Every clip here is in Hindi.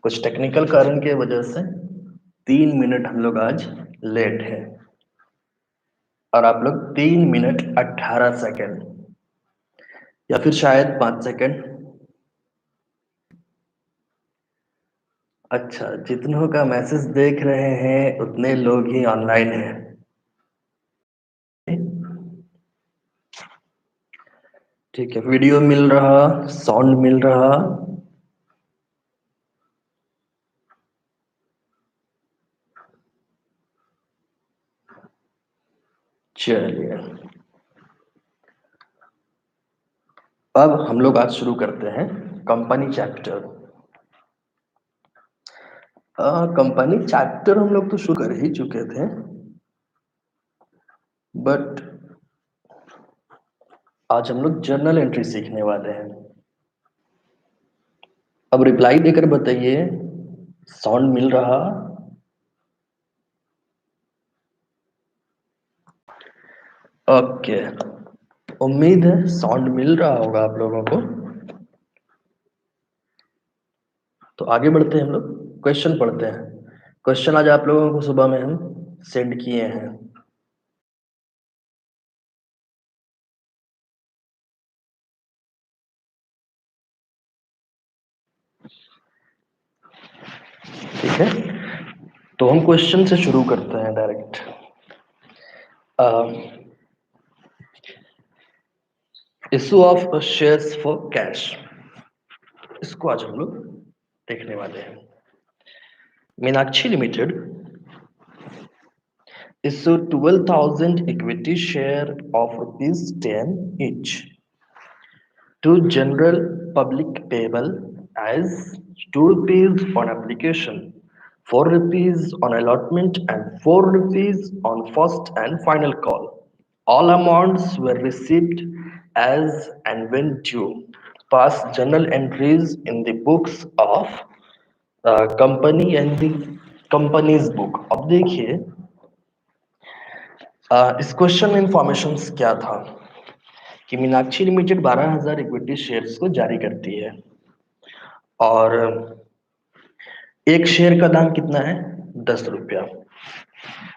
कुछ टेक्निकल कारण की वजह से 3 मिनट हम लोग आज लेट है और आप लोग 3 मिनट 18 सेकेंड या फिर शायद 5 सेकेंड। अच्छा, जितनों का मैसेज देख रहे हैं उतने लोग ही ऑनलाइन हैं। ठीक है, वीडियो मिल रहा, साउंड मिल रहा। चलिए, अब हम लोग आज शुरू करते हैं कंपनी चैप्टर। कंपनी चैप्टर हम लोग तो शुरू कर ही चुके थे, बट आज हम लोग जर्नल एंट्री सीखने वाले हैं। अब रिप्लाई देकर बताइए, साउंड मिल रहा? ओके, उम्मीद है साउंड मिल रहा होगा आप लोगों को। तो आगे बढ़ते हैं, हम लोग क्वेश्चन पढ़ते हैं। क्वेश्चन आज आप लोगों को सुबह में हम सेंड किए हैं। ठीक है, तो हम क्वेश्चन से शुरू करते हैं direct. Issue of shares for cash, इसको आज हम लोग देखने वाले हैं। Meenakshi limited issued 12,000 equity share of ₹10 each to general public payable as ₹2 on application, ₹4 on allotment, and ₹4 on first and final call. All amounts were received as and when due. Past journal entries in the books of company and the companies book. अब देखिए, इस क्वेश्चन में इंफॉर्मेशन क्या था कि मीनाक्षी लिमिटेड 12,000 इक्विटी शेयर्स को जारी करती है और एक शेयर का दाम कितना है? 10 रुपया।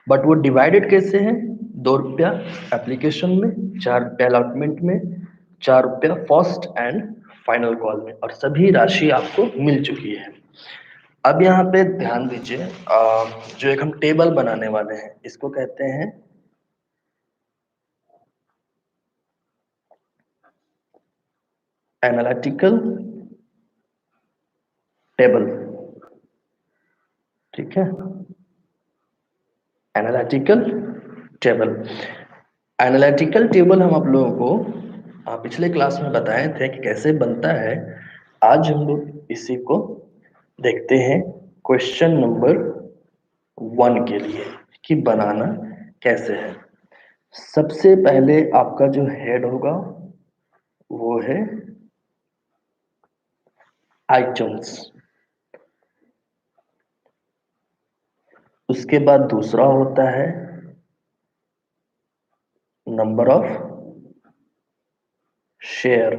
बट वो डिवाइडेड कैसे है? 2 रुपया एप्लीकेशन में, 4 रुपया अलॉटमेंट में, 4 रुपया फर्स्ट एंड फाइनल कॉल में, और सभी राशि आपको मिल चुकी है। अब यहाँ पे ध्यान दीजिए, जो एक हम टेबल बनाने वाले हैं इसको कहते हैं एनालिटिकल टेबल। ठीक है, एनालिटिकल टेबल। एनालिटिकल टेबल हम आप लोगों को पिछले क्लास में बताए थे कि कैसे बनता है। आज हम लोग इसी को देखते हैं क्वेश्चन नंबर 1 के लिए कि बनाना कैसे है। सबसे पहले आपका जो हेड होगा वो है आइटम्स, उसके बाद दूसरा होता है नंबर ऑफ शेयर,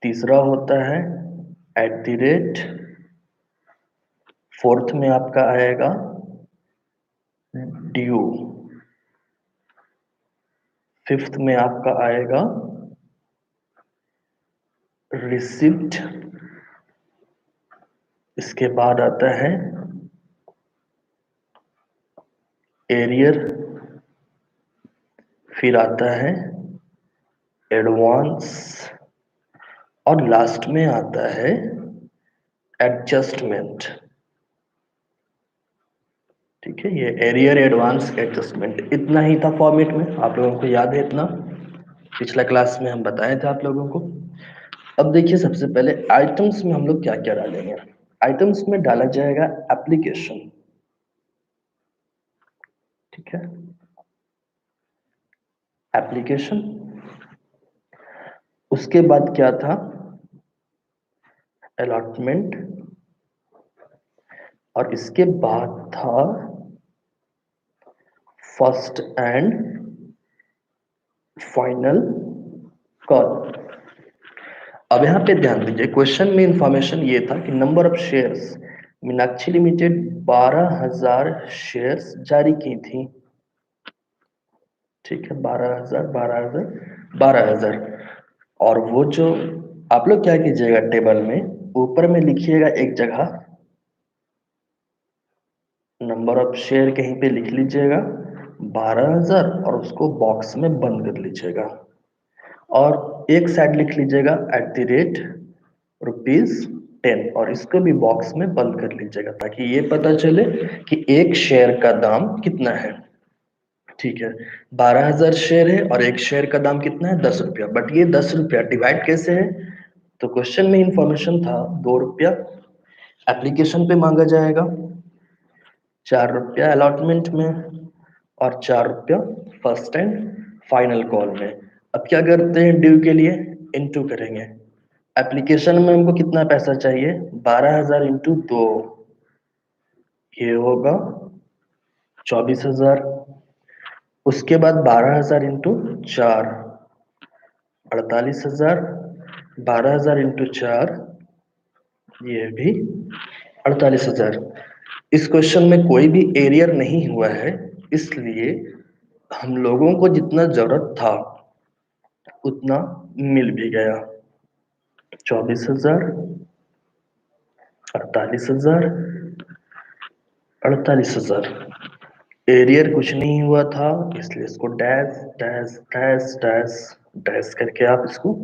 तीसरा होता है एट द रेट, फोर्थ में आपका आएगा ड्यू, फिफ्थ में आपका आएगा रिसिप्ट, इसके बाद आता है एरियर, फिर आता है एडवांस, और लास्ट में आता है एडजस्टमेंट। ठीक है, ये एरियर, एडवांस, एडजस्टमेंट, इतना ही था फॉर्मेट में। आप लोगों को याद है इतना? पिछला क्लास में हम बताए थे आप लोगों को। अब देखिए, सबसे पहले आइटम्स में हम लोग क्या क्या डालेंगे। आइटम्स में डाला जाएगा एप्लीकेशन। ठीक है, एप्लीकेशन। उसके बाद क्या था? अलॉटमेंट, और इसके बाद था फर्स्ट एंड फाइनल कॉल। अब यहाँ पे ध्यान दीजिए, क्वेश्चन में इंफॉर्मेशन ये था कि number of shares, Meenakshi limited 12,000 shares जारी की थी। ठीक है, 12,000, 12,000, 12,000। और वो जो आप लोग क्या कीजिएगा, टेबल में ऊपर में लिखिएगा एक जगह नंबर ऑफ शेयर, कहीं पे लिख लीजिएगा 12,000 और उसको बॉक्स में बंद कर लीजिएगा। और एक साइड लिख लीजिएगा @रुपीज 10 और इसको भी बॉक्स में बंद कर लीजिएगा, ताकि ये पता चले कि एक शेयर का दाम कितना है। ठीक है, 12,000 शेयर है और एक शेयर का दाम कितना है, 10 रुपया। बट ये 10 रुपया डिवाइड कैसे है, तो क्वेश्चन में इंफॉर्मेशन था 2 रुपया एप्लीकेशन पे मांगा जाएगा, 4 रुपया अलॉटमेंट में और 4 रुपया फर्स्ट एंड फाइनल कॉल में। अब क्या करते हैं, ड्यू के लिए इनटू करेंगे। एप्लीकेशन में हमको कितना पैसा चाहिए, 12,000 इंटू 2, ये होगा 24,000। उसके बाद 12,000 इंटू 4, 48,000। 12,000 इंटू 4, ये भी 48,000। इस क्वेश्चन में कोई भी एरियर नहीं हुआ है, इसलिए हम लोगों को जितना जरूरत था उतना मिल भी गया। 24,000, 48,000, 48,000। एरियर कुछ नहीं हुआ था, इसलिए इसको dash dash dash dash dash करके आप इसको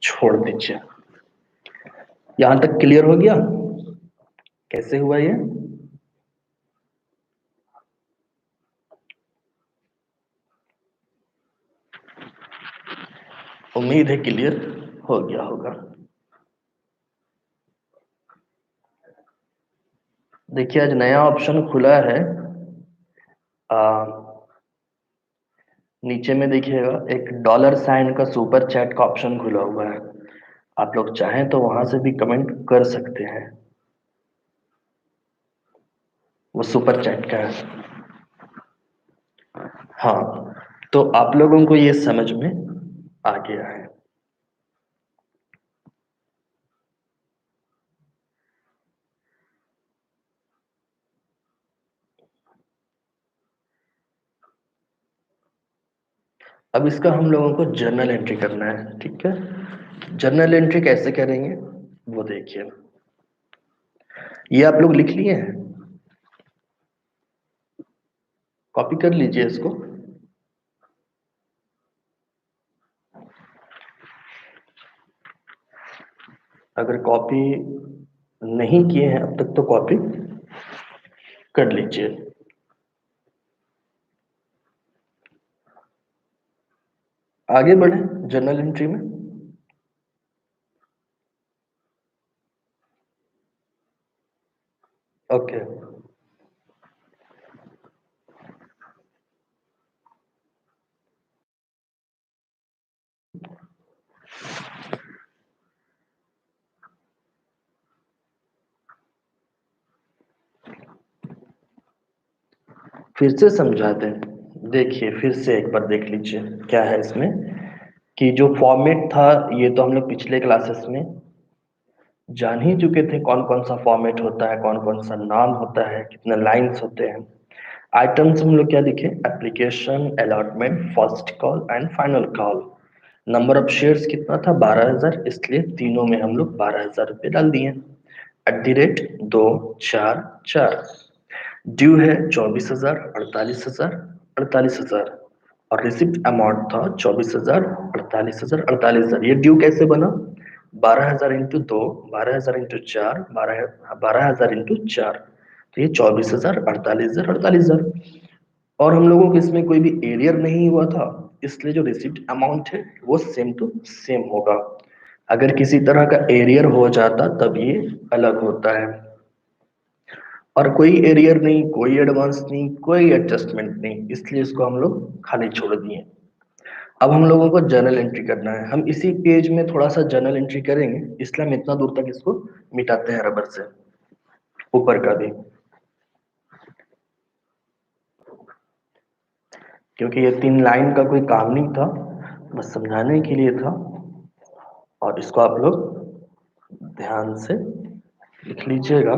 छोड़ दीजिए। यहां तक क्लियर हो गया कैसे हुआ ये। उम्मीद है क्लियर हो गया होगा। देखिए, आज नया ऑप्शन खुला है। नीचे में देखिएगा एक $साइन का सुपर चैट का ऑप्शन खुला हुआ है। आप लोग चाहें तो वहां से भी कमेंट कर सकते हैं, वो सुपर चैट का है। हाँ, तो आप लोगों को ये समझ में आ गया है। अब इसका हम लोगों को जर्नल एंट्री करना है। ठीक है, जर्नल एंट्री कैसे करेंगे वो देखिए। ये आप लोग लिख लिए हैं, कॉपी कर लीजिए इसको। अगर कॉपी नहीं किए हैं अब तक तो कॉपी कर लीजिए। आगे बढ़े जर्नल एंट्री में। ओके, फिर से समझा दें। देखिए, फिर से एक बार देख लीजिए क्या है इसमें, कि जो फॉर्मेट था ये तो हम लोग पिछले क्लासेस में जान ही चुके थे, कौन कौन सा फॉर्मेट होता है, कौन कौन सा नाम होता है, कितने लाइंस होते हैं। आइटम्स हम लोग क्या लिखे, application, allotment, first call and final call. Number of shares कितना था, 12,000, इसलिए तीनों में हम लोग 12,000 रुपये डाल दिए। @ 2 4 4। ड्यू है 24,000, 48,000, 48,000। और रिसिप्ट अमाउंट था 24,000, 48,000, 48,000। ये ड्यू कैसे बना, 12,000 इंटू 2, 12,000 इंटू 4, 12,000 इंटू 4, तो ये 24,000, 48,000, 48,000। और हम लोगों को इसमें कोई भी एरियर नहीं हुआ था, इसलिए जो रिसिप्ट अमाउंट है वो सेम टू सेम होगा। अगर किसी तरह का एरियर हो जाता तब ये अलग होता है। और कोई एरियर नहीं, कोई एडवांस नहीं, कोई एडजस्टमेंट नहीं, इसलिए इसको हम लोग खाली छोड़ दिए। अब हम लोगों को जर्नल एंट्री करना है। हम इसी पेज में थोड़ा सा जर्नल एंट्री करेंगे, इसलिए हम इतना दूर तक इसको मिटाते हैं रबर से, ऊपर का भी, क्योंकि ये 3 लाइन का कोई काम नहीं था, बस समझाने के लिए था। और इसको आप लोग ध्यान से लिख लीजिएगा।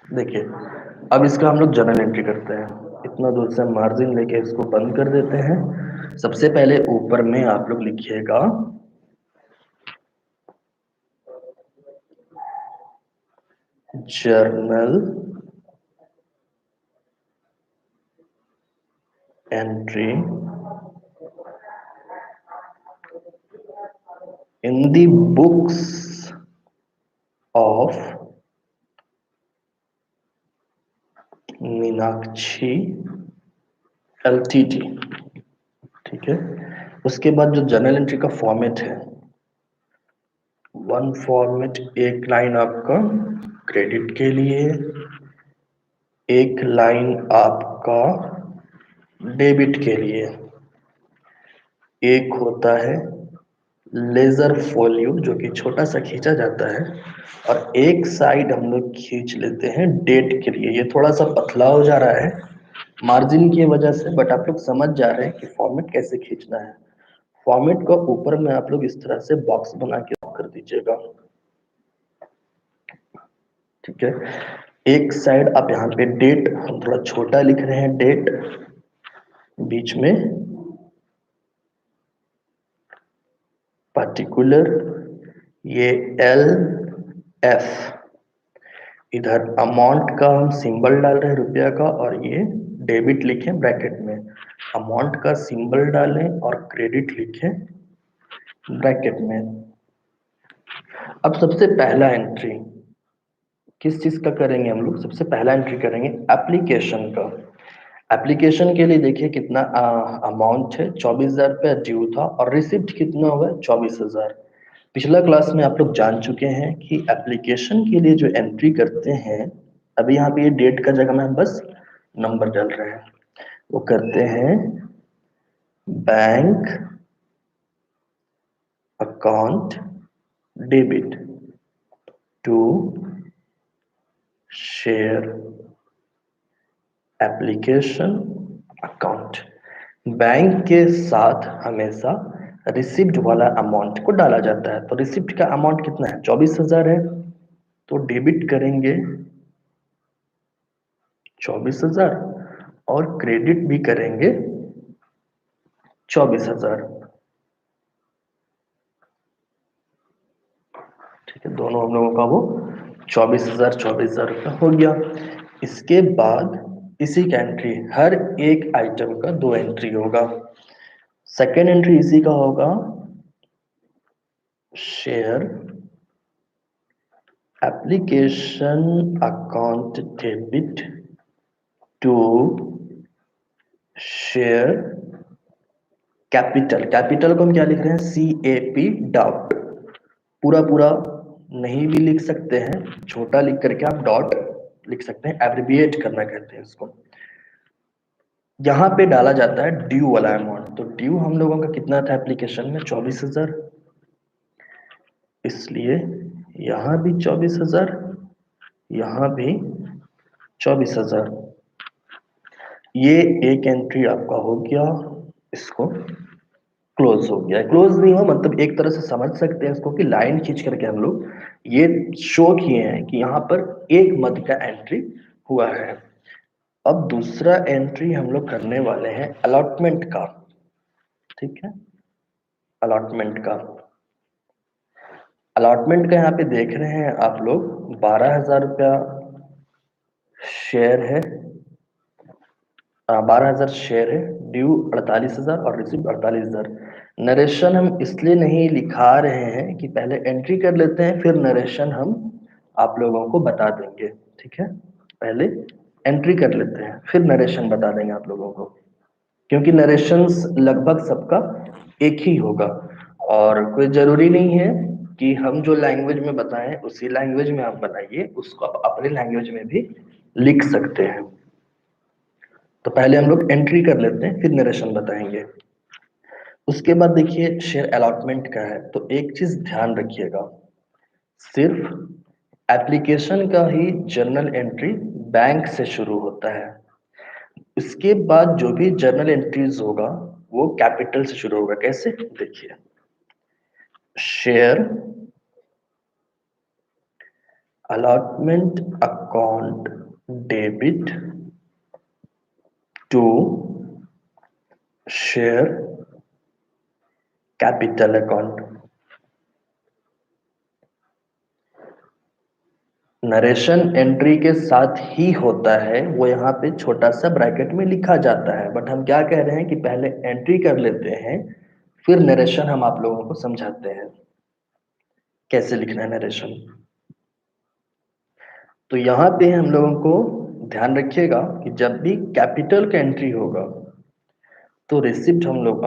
देखिए, अब इसका हम लोग जर्नल एंट्री करते हैं। इतना दूर से मार्जिन लेके इसको बंद कर देते हैं। सबसे पहले ऊपर में आप लोग लिखिएगा journal entry in the books of Meenakshi LTD. ठीक है, उसके बाद जो जर्नल एंट्री का फॉर्मेट है, वन फॉर्मेट, एक लाइन आपका क्रेडिट के लिए, एक लाइन आपका डेबिट के लिए, एक होता है लेजर फोलियो जो कि छोटा सा खींचा जाता है, और एक साइड हम लोग खींच लेते हैं डेट के लिए। ये थोड़ा सा पतला हो जा रहा है मार्जिन की वजह से, बट आप लोग समझ जा रहे हैं कि फॉर्मेट कैसे खींचना है। फॉर्मेट को ऊपर में आप लोग इस तरह से बॉक्स बना के कर दीजिएगा। ठीक है, एक साइड आप यहाँ पे डेट, हम थोड़ा छोटा लिख रहे हैं डेट, बीच में पर्टिकुलर, ये एल एफ, इधर अमाउंट का हम सिंबल डाल रहे हैं रुपया का, और ये डेबिट लिखें ब्रैकेट में, अमाउंट का सिंबल डालें और क्रेडिट लिखें ब्रैकेट में। अब सबसे पहला एंट्री किस चीज का करेंगे हम लोग? सबसे पहला एंट्री करेंगे एप्लीकेशन का। एप्लीकेशन के लिए देखिए कितना अमाउंट है, 24,000 रुपया ड्यू था, और रिसिप्ट कितना हुआ है? 24,000। पिछला क्लास में आप लोग जान चुके हैं कि एप्लीकेशन के लिए जो एंट्री करते हैं, अभी यहाँ पे ये डेट का जगह में हम बस नंबर डाल रहे हैं, वो करते हैं bank account debit to share application account. Bank के साथ हमेशा रिसिप्ट वाला अमाउंट को डाला जाता है। तो रिसिप्ट का अमाउंट कितना है? 24,000 है, तो डेबिट करेंगे 24,000 और क्रेडिट भी करेंगे 24,000। ठीक है, दोनों हम लोगों का वो 24,000 रुपया हो गया। इसके बाद इसी का एंट्री, हर एक आइटम का 2 एंट्री होगा। सेकेंड एंट्री इसी का होगा share application account debit to share capital. Capital को हम क्या लिख रहे हैं? CAP डॉट, पूरा पूरा नहीं भी लिख सकते हैं, छोटा लिख करके आप डॉट लिख सकते हैं, एब्रिविएट करना कहते हैं इसको। यहाँ पे डाला जाता है ड्यू वाला अमाउंट। तो ड्यू हम लोगों का कितना था एप्लीकेशन में? 24,000, इसलिए यहाँ भी 24,000, यहाँ भी 24,000। ये एक एंट्री आपका हो गया, इसको क्लोज हो गया। क्लोज नहीं हुआ मतलब एक तरह से समझ सकते हैं इसको कि लाइन खींच करके हम लोग ये शो किए हैं कि यहाँ पर एक मद का एंट्री हुआ है। अब दूसरा एंट्री हम लोग करने वाले हैं अलॉटमेंट का। ठीक है, अलॉटमेंट का, अलॉटमेंट का यहाँ पे देख रहे हैं आप लोग 12,000 रुपया शेयर है, 12,000 शेयर है, ड्यू 48,000 और रिसिप्ट 48,000। नरेशन हम इसलिए नहीं लिखा रहे हैं कि पहले एंट्री कर लेते हैं फिर नरेशन हम आप लोगों को बता देंगे। ठीक है, पहले एंट्री कर लेते हैं फिर नरेशन बता देंगे आप लोगों को, क्योंकि नरेशंस लगभग सबका एक ही होगा, और कोई जरूरी नहीं है कि हम जो लैंग्वेज में बताएं उसी लैंग्वेज में आप बनाइए, उसको आप अपने लैंग्वेज में भी लिख सकते हैं। तो पहले हम लोग एंट्री कर लेते हैं फिर नरेशन बताएंगे। उसके बाद देखिए शेयर अलॉटमेंट का है, तो एक चीज ध्यान रखिएगा, सिर्फ एप्लीकेशन का ही जर्नल एंट्री बैंक से शुरू होता है। इसके बाद जो भी जर्नल एंट्रीज होगा वो कैपिटल से शुरू होगा। कैसे? देखिए, share allotment account debit to share capital account। Narration entry के साथ ही होता है, वो यहाँ पे छोटा सा ब्रैकेट में लिखा जाता है, बट हम क्या कह रहे हैं कि पहले एंट्री कर लेते हैं, फिर नरेशन हम आप लोगों को समझाते हैं कैसे लिखना है नरेशन। तो यहाँ पे हम लोगों को ध्यान रखिएगा कि जब भी कैपिटल का एंट्री होगा तो रिसिप्ट हम लोग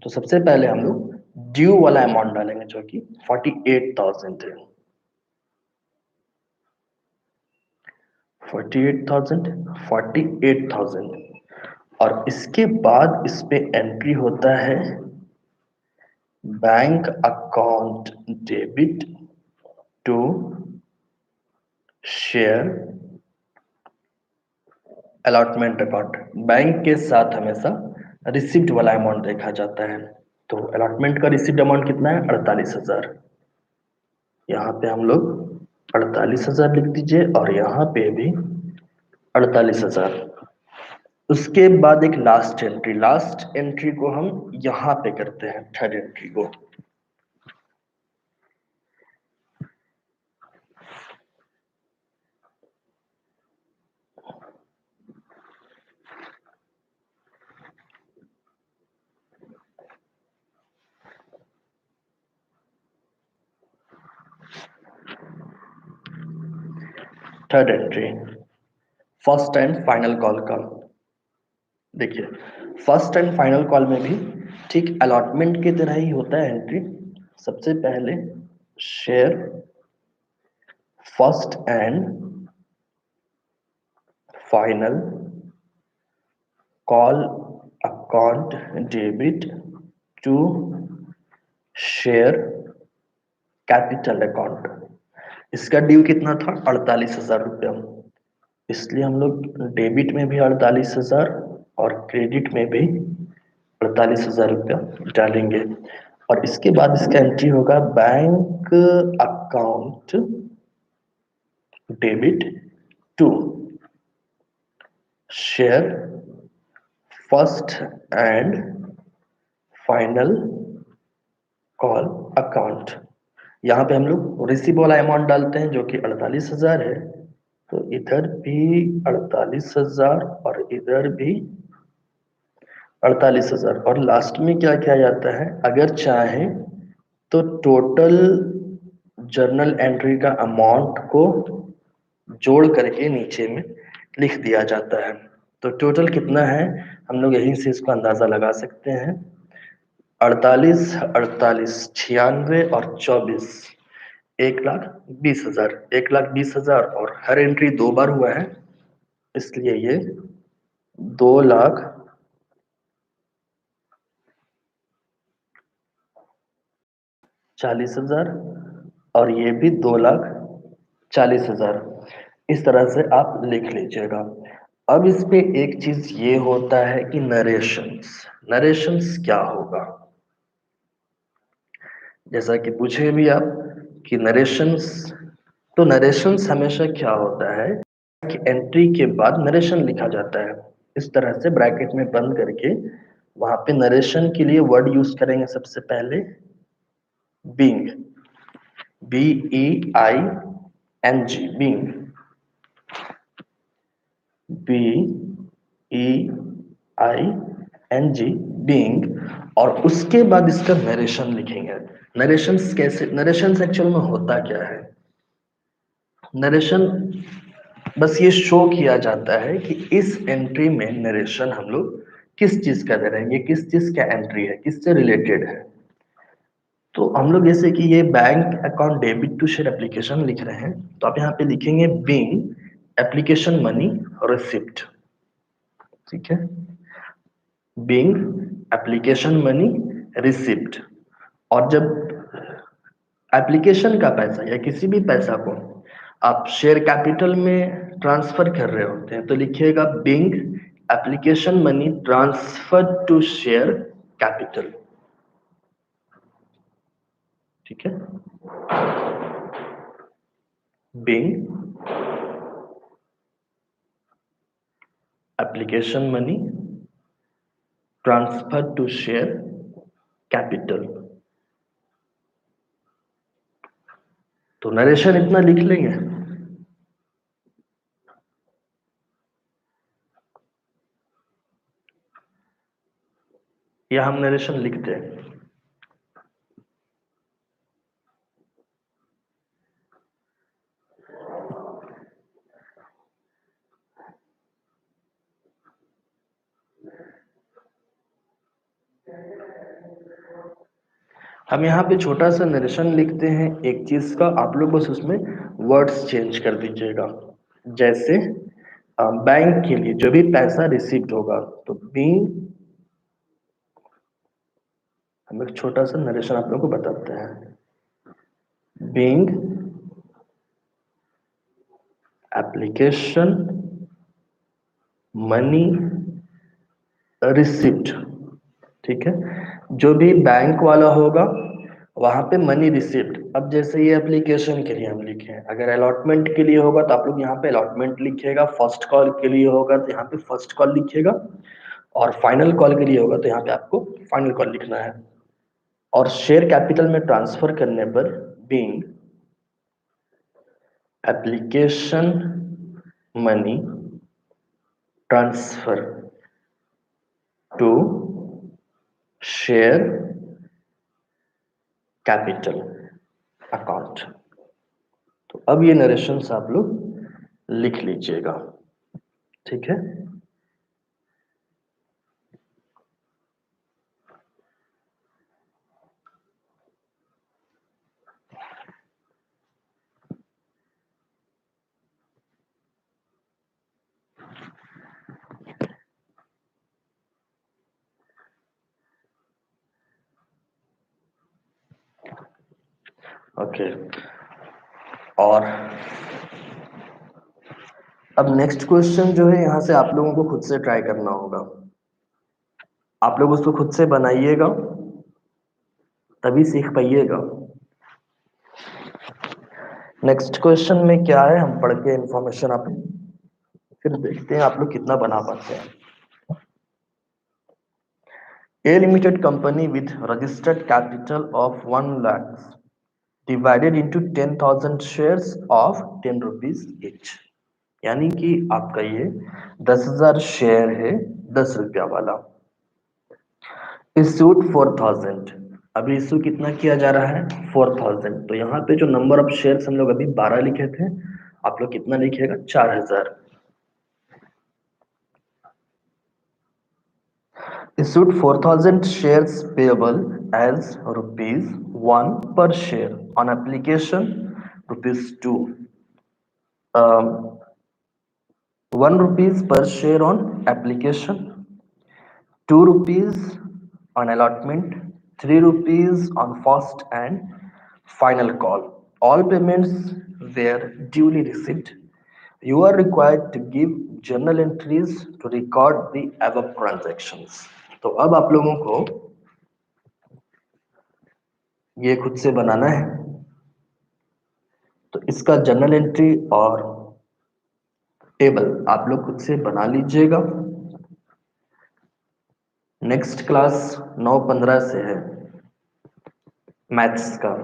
तो सबसे पहले हम लोग ड्यू वाला अमाउंट डालेंगे जो कि 48,000 है। 48,000 और इसके बाद इस पे एंट्री होता है bank account debit to share allotment account. Bank के साथ हमेशा रिसिप्ट वाला अमाउंट देखा जाता है। तो अलॉटमेंट का रिसिप्ट अमाउंट कितना है? 48,000। यहाँ पे हम लोग 48,000 लिख दीजिए और यहाँ पे भी 48,000। उसके बाद एक लास्ट एंट्री को हम यहाँ पे करते हैं, थर्ड एंट्री को। Third entry first and final call का। देखिए, फर्स्ट एंड फाइनल कॉल में भी ठीक अलॉटमेंट की तरह ही होता है एंट्री। सबसे पहले share first and final call account debit to share capital account. इसका ड्यू कितना था? 48,000 रुपया। इसलिए हम लोग डेबिट में भी 48,000 और क्रेडिट में भी 48,000 रुपया डालेंगे। और इसके बाद इसका एंट्री होगा bank account debit to share first and final call account. यहाँ पे हम लोग रिसीव वाला अमाउंट डालते हैं जो कि 48,000 है। तो इधर भी 48,000 और इधर भी 48,000। और लास्ट में क्या किया जाता है, अगर चाहे तो टोटल जर्नल एंट्री का अमाउंट को जोड़ करके नीचे में लिख दिया जाता है। तो टोटल कितना है हम लोग यहीं से इसको अंदाजा लगा सकते हैं। 48, 48, 96 और 24, 1,20,000। 1,20,000 और हर एंट्री 2 बार हुआ है, इसलिए ये 2,40,000 और ये भी 2,40,000। इस तरह से आप लिख लीजिएगा। अब इस पे एक चीज ये होता है कि नरेशंस। नरेशंस क्या होगा? जैसा कि पूछे भी आप कि नरेशंस, तो नरेशंस हमेशा क्या होता है कि एंट्री के बाद नरेशन लिखा जाता है। इस तरह से ब्रैकेट में बंद करके वहां पे नरेशन के लिए वर्ड यूज करेंगे सबसे पहले being, BEING, being, BEING, being. और उसके बाद इसका नरेशन लिखेंगे। नरेशंस कैसे? नरेशंस एक्चुअल में होता क्या है? नरेशन बस ये शो किया जाता है कि इस एंट्री में नरेशन हम लोग किस चीज का दे रहे हैं, ये किस चीज का एंट्री है, किससे रिलेटेड है। तो हम लोग जैसे कि ये bank account debit to share application लिख रहे हैं, तो आप यहाँ पे लिखेंगे बिंग एप्लीकेशन मनी रिसिप्ट। ठीक है, बिंग एप्लीकेशन मनी रिसिप्ट। और जब एप्लीकेशन का पैसा या किसी भी पैसा को आप शेयर कैपिटल में ट्रांसफर कर रहे होते हैं तो लिखिएगा being application money transfer to share capital. ठीक है, being application money transferred to share capital। तो नरेशन इतना लिख लेंगे, या हम नरेशन लिखते हैं? हम यहाँ पे छोटा सा नरेशन लिखते हैं एक चीज का, आप लोग बस उसमें वर्ड्स चेंज कर दीजिएगा। जैसे बैंक के लिए जो भी पैसा रिसीव्ड होगा, तो बीइंग, हम एक छोटा सा नरेशन आप लोग को बताते हैं। बीइंग एप्लीकेशन मनी रिसिप्ट, ठीक है, जो भी बैंक वाला होगा वहां पे मनी रिसिप्ट। अब जैसे ये एप्लीकेशन के लिए हम लिखे हैं, अगर अलॉटमेंट के लिए होगा तो आप लोग यहाँ पे अलॉटमेंट लिखिएगा, फर्स्ट कॉल के लिए होगा तो यहाँ पे फर्स्ट कॉल लिखिएगा, और फाइनल कॉल के लिए होगा तो यहाँ पे आपको फाइनल कॉल लिखना है। और शेयर कैपिटल में ट्रांसफर करने पर being application money transfer to share capital account. तो अब ये नरेशंस आप लोग लिख लीजिएगा, ठीक है। ओके, और अब नेक्स्ट क्वेश्चन जो है यहाँ से आप लोगों को खुद से ट्राई करना होगा। आप लोग उसको खुद से बनाइएगा तभी सीख पाइएगा। नेक्स्ट क्वेश्चन में क्या है हम पढ़ के इंफॉर्मेशन आप फिर देखते हैं आप लोग कितना बना पाते हैं। A limited company with registered capital of 1 lakh divided into 10,000 shares of 10 rupees each। यानी कि आपका ये 10,000 शेयर है 10 रुपया वाला। इशूड 4,000, अभी इशू कितना किया जा रहा है 4,000। तो यहाँ पे जो नंबर ऑफ शेयर्स हम लोग अभी 12 लिखे थे, आप लोग कितना लिखिएगा 4,000। Issued 4,000 shares payable as rupees 1 per share on application, rupees 2, 1 rupees per share on application, 2 rupees on allotment, 3 rupees on first and final call. All payments were duly received. You are required to give journal entries to record the above transactions। तो अब आप लोगों को ये खुद से बनाना है, तो इसका जर्नल एंट्री और टेबल आप लोग खुद से बना लीजिएगा। नेक्स्ट क्लास 9:15 से है मैथ्स का,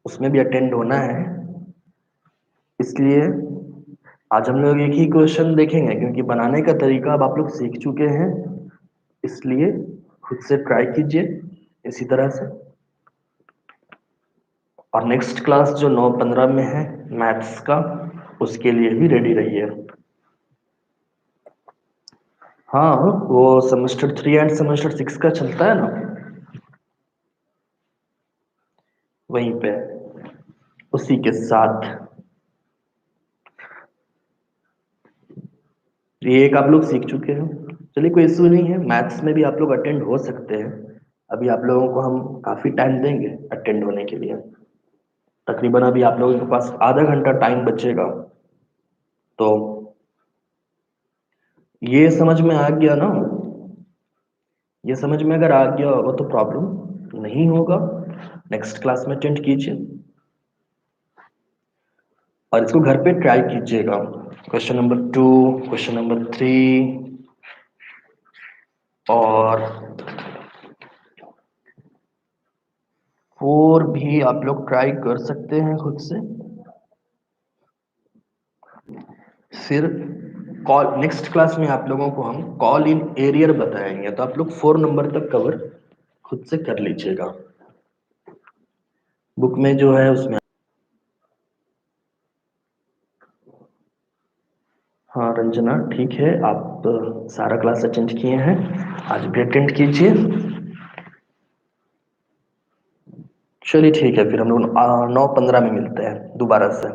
उसमें भी अटेंड होना है, इसलिए आज हम लोग एक ही क्वेश्चन देखेंगे क्योंकि बनाने का तरीका अब आप लोग सीख चुके हैं, इसलिए खुद से ट्राई कीजिए इसी तरह से। और नेक्स्ट क्लास जो 9:15 में है मैथ्स का, उसके लिए भी रेडी रहिए। हाँ, वो सेमेस्टर 3 एंड सेमेस्टर 6 का चलता है ना, वहीं पे उसी के साथ ये एक आप लोग सीख चुके हैं। चलिए कोई इशू नहीं है, मैथ्स में भी आप लोग अटेंड हो सकते हैं। अभी आप लोगों को हम काफी टाइम देंगे अटेंड होने के लिए, तकरीबन अभी आप लोगों के पास आधा घंटा टाइम बचेगा। तो ये समझ में आ गया ना? ये समझ में अगर आ गया होगा तो प्रॉब्लम नहीं होगा। नेक्स्ट क्लास में अटेंड कीजिए और इसको घर पे ट्राई कीजिएगा। क्वेश्चन नंबर 2, क्वेश्चन नंबर 3 और 4 भी आप लोग ट्राई कर सकते हैं खुद से। फिर कॉल नेक्स्ट क्लास में आप लोगों को हम कॉल इन एरियर बताएंगे, तो आप लोग 4 नंबर तक कवर खुद से कर लीजिएगा। बुक में जो है उसमें। हाँ रंजना, ठीक है, आप सारा क्लास अटेंड किए हैं, आज भी अटेंड कीजिए। चलिए ठीक है, फिर हम लोग 9:15 में मिलते हैं दोबारा से।